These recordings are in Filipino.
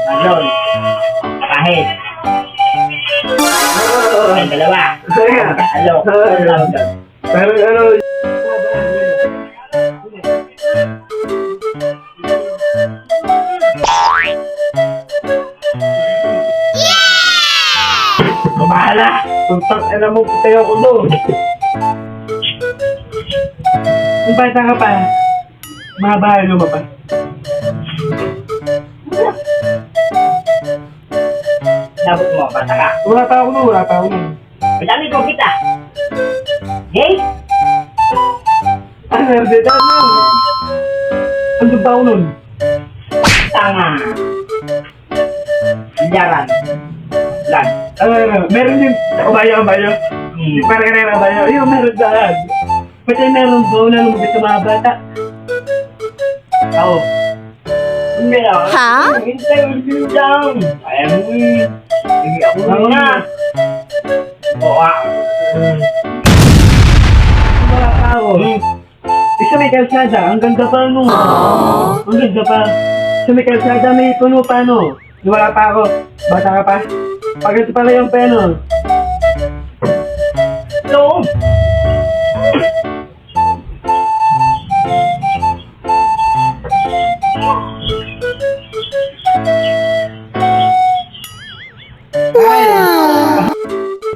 Malon. Kahit. Ang dalawa. Ano? Pero ano, Bahala. puntang alam mo, putay ako doon. Kung bata ka pa, mabahay lumabas. Dabot mo, bata ka. Wala pa ako nun, wala pa ako nun. Madami ko kita. Hey? Ah, nerde, ano? Andun pa ako nun. Tanga. Jaran. Lan. Meron din, kabayo. Para ka na kabayo. Ayun, meron daan. Pati meron doon na lumabas sa mga bata. Ako. Hindi na. Ha? Hintay mo lang. Kaya mo eh. Sige ako na. Oo ah. Wala pa ako. Isa may kalsada, ang ganda pa no. Ang ganda pa. Isa may kalsada, may puno pa no. Wala pa ako. Bata ka pa. Pagkat pala yung peno. No.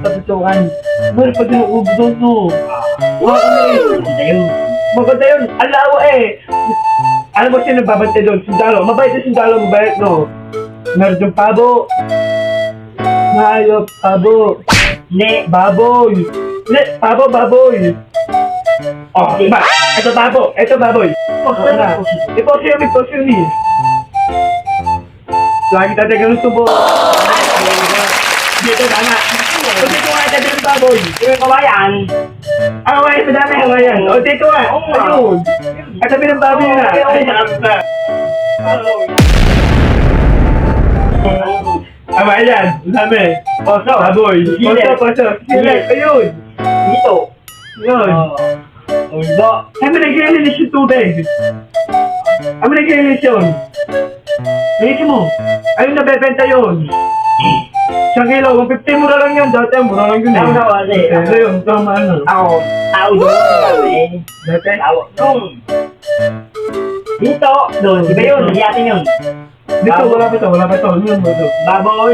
Patutukan. Meron pa din ang ubdo no. Maganda yun. Maganda yun. Alawa eh. Alam mo sino babantay doon? Sundalo. Mabait na sundalo, mabait no. Meron yung pabo. Hayop, pabo. Hindi. Baboy. Hindi, pabo, baboy. Oh, Hindi. ba? Ito babo. Ito baboy. Okay na. Iposyo mi. Lagi tayo ganun tubo. Dito tama. Kasi ko nga tayo ng baboy. Yung kawayan. Ang hawayan, madami hawayan. O, dito nga. Ayun. At sabi ng baboy na. Ay, tama yan. Dami. Poso. Baboy. Poso. Sila. Ayun. Dito. Yun. Undo. Ay, may nag-ialinis yung tubig. Ay, may nag-ialinis yun. Naisin mo. Ayun, nabebenta yun. Isang kilo, 150 mura lang yun. Dati, mura lang yun eh. Tama kasi. Ito yun, tama ano. Ako. Tao doon. Dati, Tao doon. Dito. Doon. Iba yun. Hindi atin yun. dito, wala pa to. Yun, wala to. Baboy.